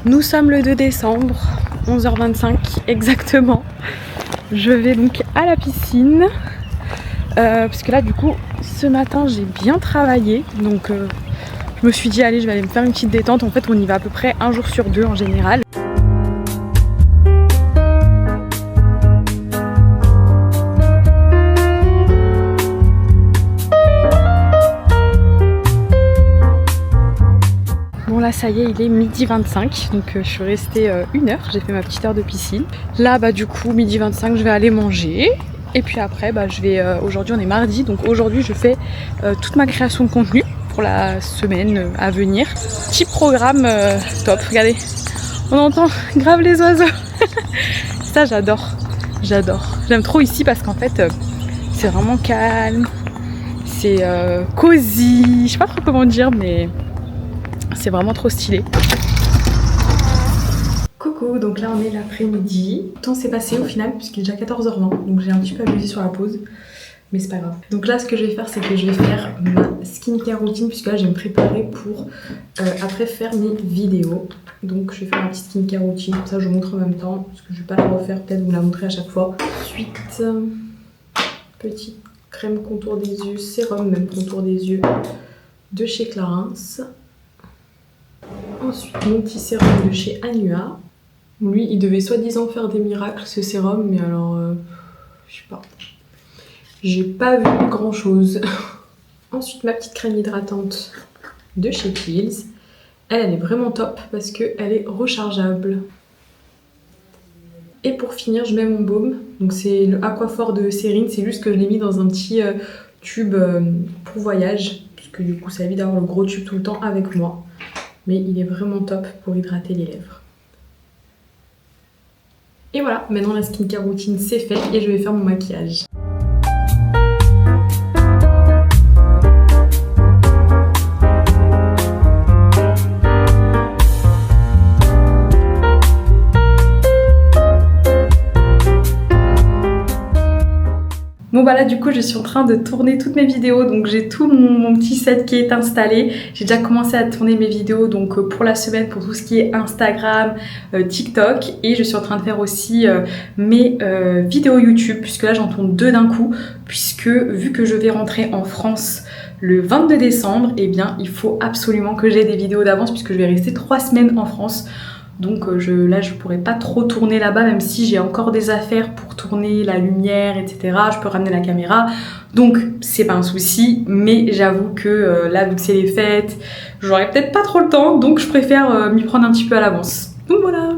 Nous sommes le 2 décembre, 11h25 exactement. Je vais donc à la piscine. Parce que là du coup, ce matin j'ai bien travaillé. Donc je me suis dit allez, je vais aller me faire une petite détente. En fait on y va à peu près un jour sur deux en général. Bon là ça y est, il est 12h25, donc je suis restée 1 heure, j'ai fait ma petite heure de piscine. Là bah du coup 12h25 je vais aller manger. Et puis après bah, je vais, aujourd'hui on est mardi, donc aujourd'hui je fais toute ma création de contenu pour la semaine à venir. Petit programme top, regardez, on entend grave les oiseaux. Ça j'adore, j'adore. J'aime trop ici parce qu'en fait c'est vraiment calme, c'est cosy, je sais pas trop comment dire mais... c'est vraiment trop stylé. Coucou, donc là on est l'après-midi. Le temps s'est passé au final puisqu'il est déjà 14h20, donc j'ai un petit peu abusé sur la pause, mais c'est pas grave. Donc là ce que je vais faire c'est que je vais faire ma skincare routine puisque là je vais me préparer pour après faire mes vidéos. Donc je vais faire ma petite skincare routine, ça je vous montre en même temps parce que je vais pas la refaire, peut-être vous la montrer à chaque fois. Ensuite, petite crème contour des yeux, sérum même contour des yeux de chez Clarins. Ensuite mon petit sérum de chez Anua. Lui il devait soi-disant faire des miracles ce sérum, mais alors je sais pas, j'ai pas vu grand chose. Ensuite ma petite crème hydratante de chez Kiehl's. Elle est vraiment top parce qu'elle est rechargeable. Et pour finir je mets mon baume, donc c'est le Aquaphor de Cérine, c'est juste que je l'ai mis dans un petit tube pour voyage, parce que du coup ça évite d'avoir le gros tube tout le temps avec moi. Mais il est vraiment top pour hydrater les lèvres. Et voilà, maintenant la skincare routine c'est fait et je vais faire mon maquillage. Bon bah là du coup je suis en train de tourner toutes mes vidéos, donc j'ai tout mon petit set qui est installé. J'ai déjà commencé à tourner mes vidéos donc pour la semaine pour tout ce qui est Instagram, TikTok, et je suis en train de faire aussi mes vidéos YouTube puisque là j'en tourne 2 d'un coup puisque vu que je vais rentrer en France le 22 décembre, et bien il faut absolument que j'ai des vidéos d'avance puisque je vais rester 3 semaines en France. Donc là je pourrais pas trop tourner là-bas, même si j'ai encore des affaires pour tourner, la lumière, etc. Je peux ramener la caméra, donc c'est pas un souci. Mais j'avoue que là vu que c'est les fêtes, j'aurai peut-être pas trop le temps, donc je préfère m'y prendre un petit peu à l'avance. Donc voilà.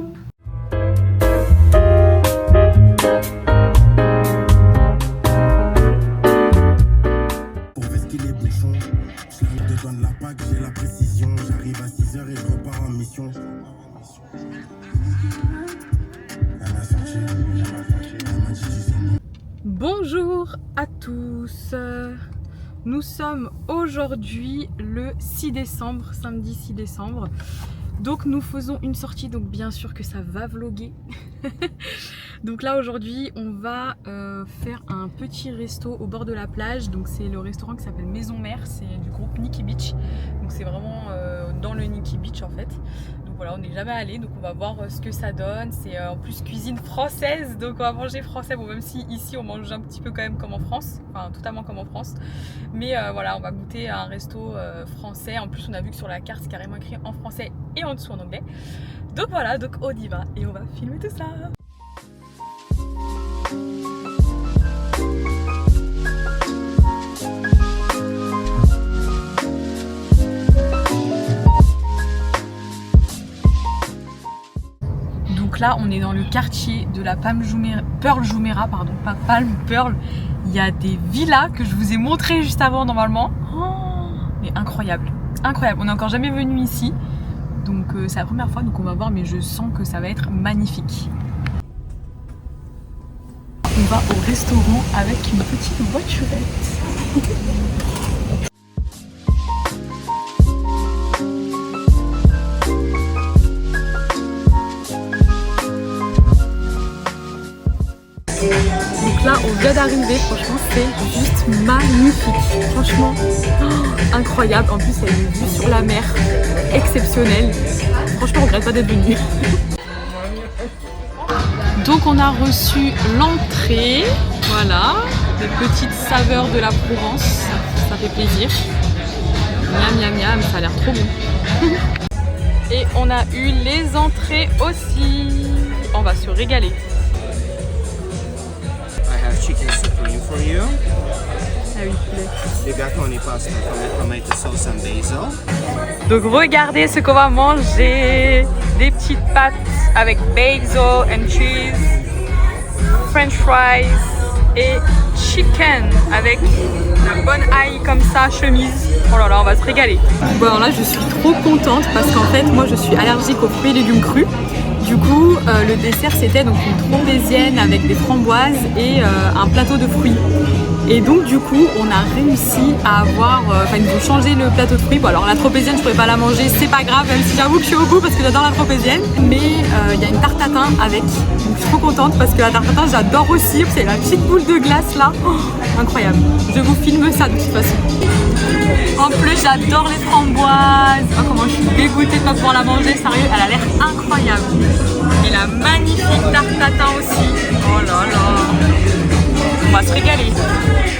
Bonjour à tous, nous sommes aujourd'hui le 6 décembre, samedi 6 décembre. Donc nous faisons une sortie, donc bien sûr que ça va vlogger. Donc là aujourd'hui on va faire un petit resto au bord de la plage. Donc c'est le restaurant qui s'appelle Maison Mère, c'est du groupe Nikki Beach. Donc c'est vraiment dans le Nikki Beach en fait. Donc voilà, on n'est jamais allé, donc on va voir ce que ça donne. C'est en plus cuisine française, donc on va manger français. Bon, même si ici on mange un petit peu quand même comme en France, enfin totalement comme en France. Mais voilà, on va goûter à un resto français. En plus on a vu que sur la carte c'est carrément écrit en français et en dessous en anglais. Donc voilà, donc on y va et on va filmer tout ça. Donc là on est dans le quartier de la Pearl Jumeirah, pardon, pas Palm, Pearl. Il y a des villas que je vous ai montré juste avant normalement. Oh, mais incroyable, incroyable. On n'est encore jamais venu ici, donc c'est la première fois, donc on va voir, mais je sens que ça va être magnifique. On va au restaurant avec une petite voiturette. Donc là on vient d'arriver, franchement c'est juste magnifique, franchement incroyable. En plus il y a une vue sur la mer exceptionnelle, franchement on regrette pas d'être venu. Donc on a reçu l'entrée, voilà, des petites saveurs de la Provence, ça fait plaisir. Miam miam miam, ça a l'air trop bon. Et on a eu les entrées aussi. On va se régaler. I have chicken supreme for you. Ah oui, poulet. Rigatoni pasta con tomato sauce and basil. Donc regardez ce qu'on va manger. Des petites pâtes avec basil and cheese, french fries et chicken avec la bonne ail comme ça, chemise. Oh là là, on va se régaler. Bon alors là je suis trop contente parce qu'en fait moi je suis allergique aux fruits et légumes crus. Du coup le dessert c'était donc une tropézienne avec des framboises et un plateau de fruits. Et donc du coup on a réussi à avoir, ils nous ont changé le plateau de fruits. Bon alors la tropézienne je pourrais pas la manger, c'est pas grave, même si j'avoue que je suis au bout parce que j'adore la tropézienne. Mais il y a une tarte tatin avec, donc je suis trop contente parce que la tarte tatin j'adore aussi. C'est la petite boule de glace là, oh, incroyable. Je vous filme ça de toute façon. En plus j'adore les framboises. Oh, comment je suis dégoûtée de pas pouvoir la manger, sérieux, elle a l'air incroyable. Et la magnifique tarte tatin aussi. Oh là là, on va se régaler.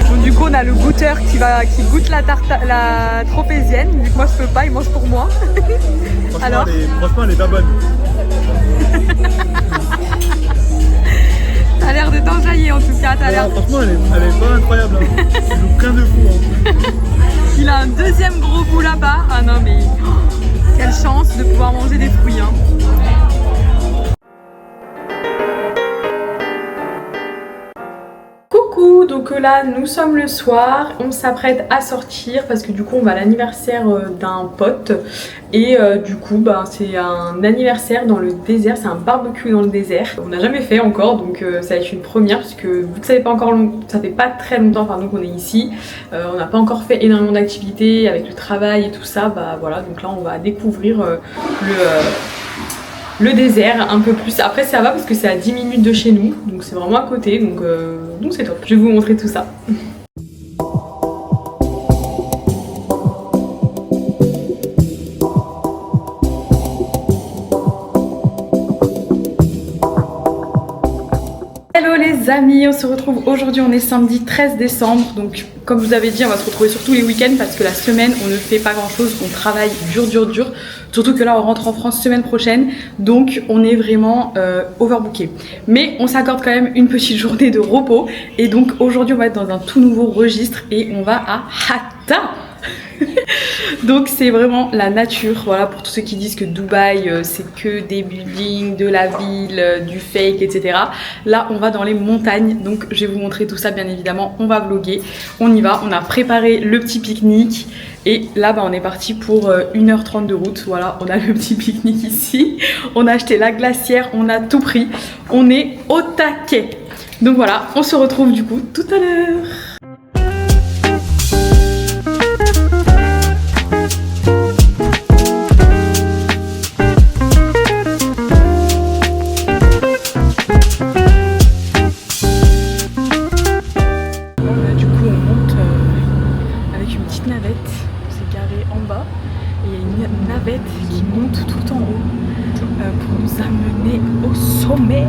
Donc du coup on a le goûteur qui goûte la tropézienne, vu que moi je peux pas, il mange pour moi. Alors franchement elle est pas bonne. T'as l'air de t'enjailler en tout cas, t'as l'air. Franchement elle est pas incroyable, hein. Il nous craint de fou. Hein. Il a un deuxième gros bout là-bas. Ah non mais quelle chance de pouvoir manger des fruits hein. Donc là nous sommes le soir, on s'apprête à sortir parce que du coup on va à l'anniversaire d'un pote et du coup c'est un anniversaire dans le désert, c'est un barbecue dans le désert. On n'a jamais fait encore donc ça va être une première parce que vu que ça fait pas très longtemps pardon qu'on est ici, on n'a pas encore fait énormément d'activités avec le travail et tout ça, voilà donc là on va découvrir le désert un peu plus. Après ça va parce que c'est à 10 minutes de chez nous, donc c'est vraiment à côté, donc c'est top. Je vais vous montrer tout ça. Hello les amis, on se retrouve aujourd'hui, on est samedi 13 décembre, donc comme je vous avais dit on va se retrouver sur tous les week-ends parce que la semaine on ne fait pas grand chose, on travaille dur, surtout que là on rentre en France semaine prochaine, donc on est vraiment overbooké. Mais on s'accorde quand même une petite journée de repos et donc aujourd'hui on va être dans un tout nouveau registre et on va à Hatta. Donc c'est vraiment la nature, voilà, pour tous ceux qui disent que Dubaï c'est que des buildings, de la ville, du fake, etc. Là on va dans les montagnes, donc je vais vous montrer tout ça bien évidemment, on va vlogger, on y va, on a préparé le petit pique-nique et là on est parti pour 1h30 de route, voilà, on a le petit pique-nique ici, on a acheté la glacière, on a tout pris, on est au taquet. Donc voilà, on se retrouve du coup tout à l'heure. Qui monte tout en haut pour nous amener au sommet.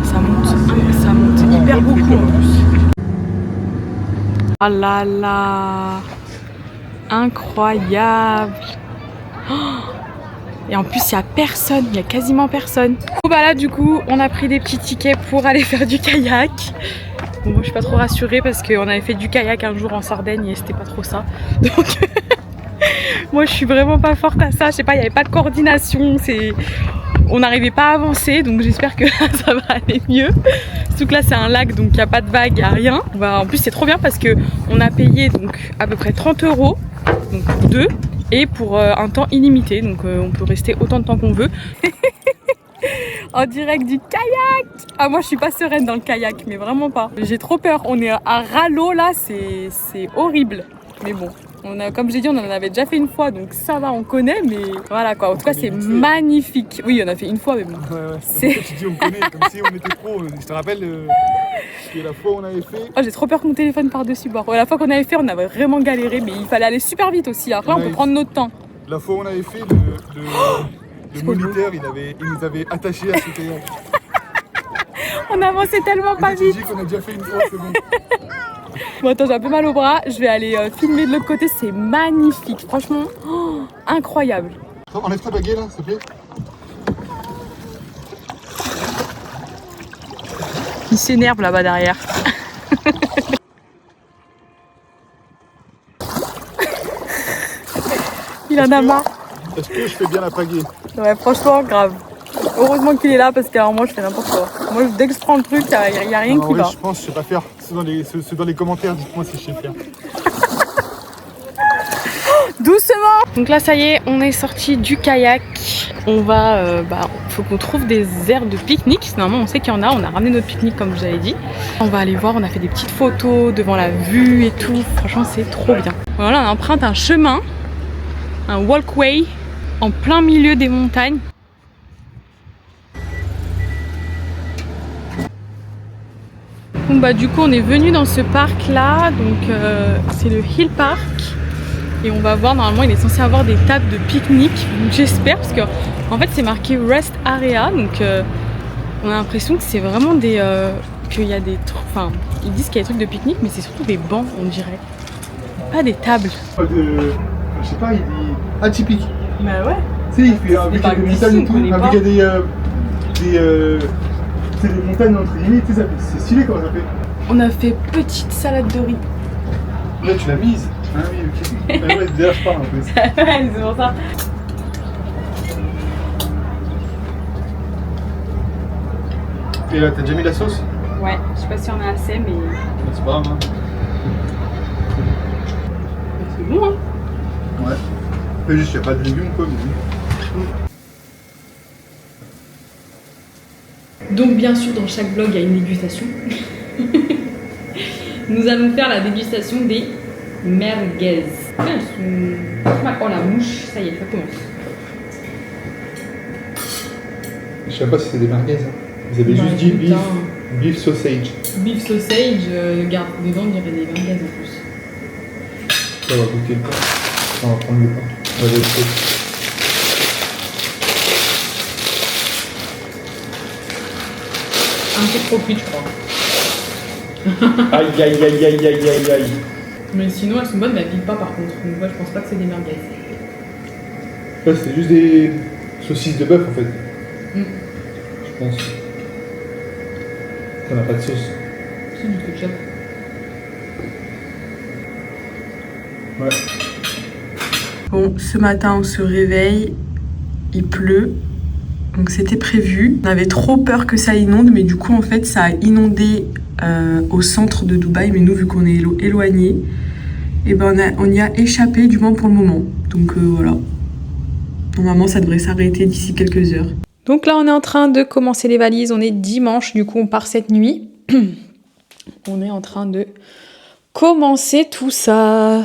Ça monte hyper beaucoup en plus. Ah là là, incroyable. Et en plus il n'y a personne, il y a quasiment personne. Là du coup on a pris des petits tickets pour aller faire du kayak. Bon, moi je suis pas trop rassurée parce qu'on avait fait du kayak un jour en Sardaigne et c'était pas trop ça. Donc moi je suis vraiment pas forte à ça, je sais pas, il n'y avait pas de coordination, on n'arrivait pas à avancer, donc j'espère que là ça va aller mieux. Surtout que là c'est un lac donc il n'y a pas de vagues, il n'y a rien. En plus c'est trop bien parce que on a payé donc à peu près 30 €, donc pour deux, et pour un temps illimité, donc on peut rester autant de temps qu'on veut. En direct du kayak. Ah moi je suis pas sereine dans le kayak, mais vraiment pas. J'ai trop peur, on est à ras l'eau là, c'est horrible. Mais bon. Comme j'ai dit, on en avait déjà fait une fois, donc ça va, on connaît, mais voilà quoi. En tout cas, c'est magnifique. Oui, on a fait une fois, mais bon. Ouais. Tu dis on connaît, comme si on était pro. Je te rappelle que la fois où on avait fait. Oh, j'ai trop peur que mon téléphone par-dessus bord. La fois qu'on avait fait, on avait vraiment galéré, mais il fallait aller super vite aussi. Après, on peut prendre notre temps. La fois où on avait fait, le moniteur, il nous avait attachés à ce kayak. On avançait tellement pas vite. On a déjà fait une fois, c'est bon. Bon attends, j'ai un peu mal au bras, je vais aller filmer de l'autre côté, c'est magnifique, franchement, incroyable. Attends, enlève ta baguette là, s'il te plaît. Il s'énerve là-bas derrière. Il en a marre. Est-ce que je fais bien la pagaie? Ouais, franchement, grave. Heureusement qu'il est là parce que alors moi je fais n'importe quoi. Moi dès que je prends le truc, il n'y a rien qui va. Je pense que je sais pas faire. C'est dans les commentaires, dites-moi si je sais faire. Doucement. Donc là ça y est, on est sorti du kayak. On va, faut qu'on trouve des aires de pique-nique. Normalement on sait qu'il y en a, on a ramené notre pique-nique comme je vous avais dit. On va aller voir, on a fait des petites photos devant la vue et tout. Franchement c'est trop bien. Voilà, on emprunte un chemin, un walkway en plein milieu des montagnes. Bon bah du coup on est venu dans ce parc là, donc c'est le Hill Park et on va voir, normalement il est censé avoir des tables de pique-nique, j'espère, parce que en fait c'est marqué Rest Area, donc on a l'impression que c'est vraiment des qu'il y a des trucs, enfin ils disent qu'il y a des trucs de pique-nique mais c'est surtout des bancs on dirait, pas des tables. Je sais pas, il dit atypique. Bah ouais. Tu sais, il fait un week-end de montagne et tout, un week-end c'est des montagnes entre guillemets, tu sais, c'est stylé comment ça fait. On a fait petite salade de riz. Là tu l'as mise. Ah oui, ok. Ah ouais, déjà je parle un peu. Ouais, c'est pour ça. Et là, t'as déjà mis la sauce? Ouais, je sais pas si on a assez, mais C'est pas grave, hein. c'est bon, hein. Ouais. Mais juste, y'a pas de légumes quoi, mais... Donc bien sûr dans chaque vlog il y a une dégustation. Nous allons faire la dégustation des merguez. Ah, elles sont... Oh la mouche, ça y est, ça commence. Je sais pas si c'est des merguez. Hein. Vous avez juste dit beef sausage. Beef sausage, regarde, dedans il y avait des merguez en plus. Ça va goûter le pain. On va prendre le pain. On va vérifier. Un peu trop cuit je crois. Aïe aïe aïe aïe aïe aïe aïe. Mais sinon elles sont bonnes mais elles piquent pas par contre. Donc moi je pense pas que c'est des merguez. Ouais, c'est juste des saucisses de bœuf en fait. Je pense. Ça n'a pas de sauce. C'est du ketchup. Ouais. Bon, ce matin on se réveille, il pleut. Donc c'était prévu. On avait trop peur que ça inonde, mais du coup en fait ça a inondé au centre de Dubaï. Mais nous vu qu'on est éloigné, et ben on y a échappé du moins pour le moment. Donc voilà. Normalement ça devrait s'arrêter d'ici quelques heures. Donc là on est en train de commencer les valises. On est dimanche, du coup on part cette nuit. On est en train de commencer tout ça.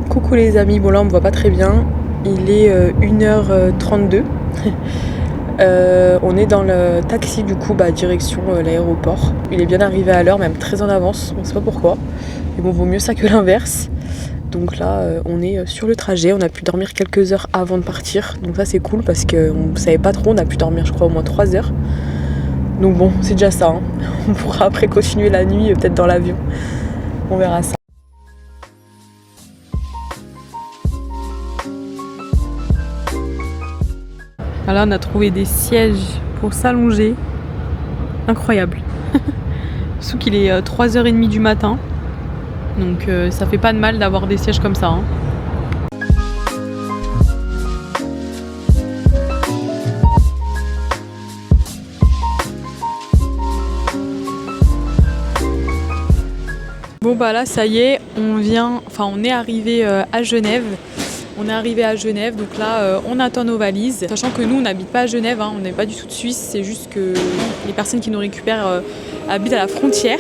Coucou les amis, bon là on me voit pas très bien, il est 1h32, on est dans le taxi du coup direction l'aéroport. Il est bien arrivé à l'heure, même très en avance, on sait pas pourquoi, mais bon vaut mieux ça que l'inverse. Donc là on est sur le trajet, on a pu dormir quelques heures avant de partir, donc ça c'est cool parce qu'on savait pas trop, on a pu dormir je crois au moins 3 heures. Donc bon c'est déjà ça, hein. On pourra après continuer la nuit peut-être dans l'avion, on verra ça. Là, on a trouvé des sièges pour s'allonger. Incroyable. Surtout qu'il est 3h30 du matin. Donc ça fait pas de mal d'avoir des sièges comme ça. Hein. Bon bah là ça y est, on est arrivé à Genève. On est arrivé à Genève, donc là on attend nos valises. Sachant que nous on n'habite pas à Genève, hein, on n'est pas du tout de Suisse, c'est juste que les personnes qui nous récupèrent habitent à la frontière.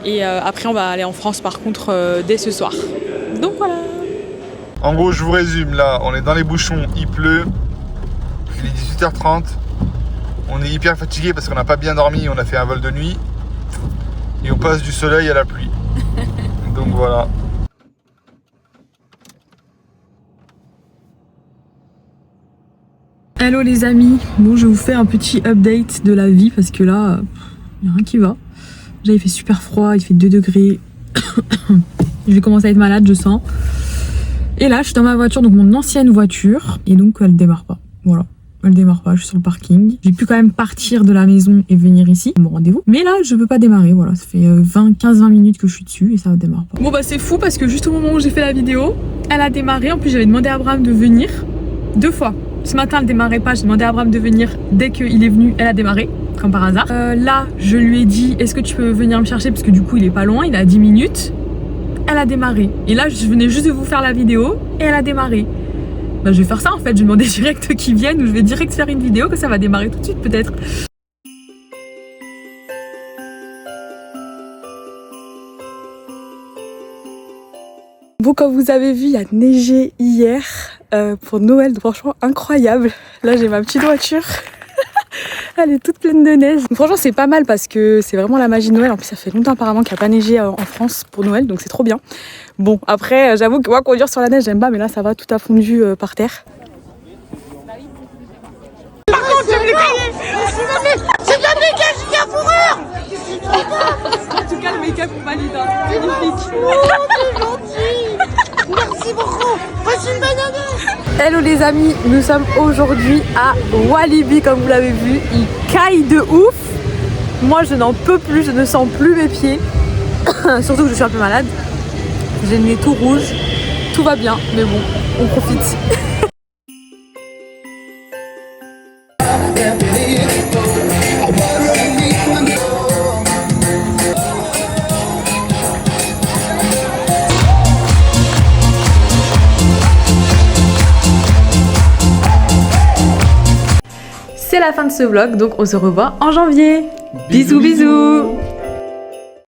Et après on va aller en France par contre dès ce soir. Donc voilà. En gros je vous résume, là on est dans les bouchons, il pleut, il est 18h30. On est hyper fatigué parce qu'on n'a pas bien dormi, on a fait un vol de nuit. Et on passe du soleil à la pluie. Donc voilà. Hello les amis, bon je vous fais un petit update de la vie parce que là, il n'y a rien qui va. Déjà il fait super froid, il fait 2 degrés. Je vais commencer à être malade, je sens. Et là je suis dans ma voiture, donc mon ancienne voiture, et donc elle démarre pas. Voilà, elle démarre pas, je suis sur le parking. J'ai pu quand même partir de la maison et venir ici, mon rendez-vous. Mais là je peux pas démarrer, voilà, ça fait 15-20 minutes que je suis dessus et ça ne démarre pas. Bon bah c'est fou parce que juste au moment où j'ai fait la vidéo, elle a démarré. En plus j'avais demandé à Abraham de venir 2 fois. Ce matin elle démarrait pas, j'ai demandé à Abraham de venir. Dès qu'il est venu, elle a démarré, comme par hasard. Là je lui ai dit est-ce que tu peux venir me chercher parce que du coup il est pas loin, il est à 10 minutes. Elle a démarré. Et là je venais juste de vous faire la vidéo et elle a démarré. Bah, je vais faire ça en fait, je vais demander direct qu'ils viennent ou je vais direct faire une vidéo que ça va démarrer tout de suite peut-être. Bon, comme vous avez vu, il a neigé hier pour Noël, donc franchement incroyable. Là j'ai ma petite voiture, elle est toute pleine de neige. Donc, franchement c'est pas mal parce que c'est vraiment la magie de Noël. En plus ça fait longtemps apparemment qu'il n'y a pas neigé en France pour Noël, donc c'est trop bien. Bon après j'avoue que moi conduire sur la neige j'aime pas, mais là ça va, tout a fondu par terre. Par contre c'est de la make-up, c'est de la fourrure. En tout cas le make-up est valide, magnifique. Oh, t'es gentil. Merci beaucoup. Passe une bonne année. Hello les amis, nous sommes aujourd'hui à Walibi comme vous l'avez vu. Il caille de ouf. Moi je n'en peux plus, je ne sens plus mes pieds. Surtout que je suis un peu malade. J'ai le nez tout rouge. Tout va bien, mais bon, on profite. C'est la fin de ce vlog, donc on se revoit en janvier. Bisous bisous.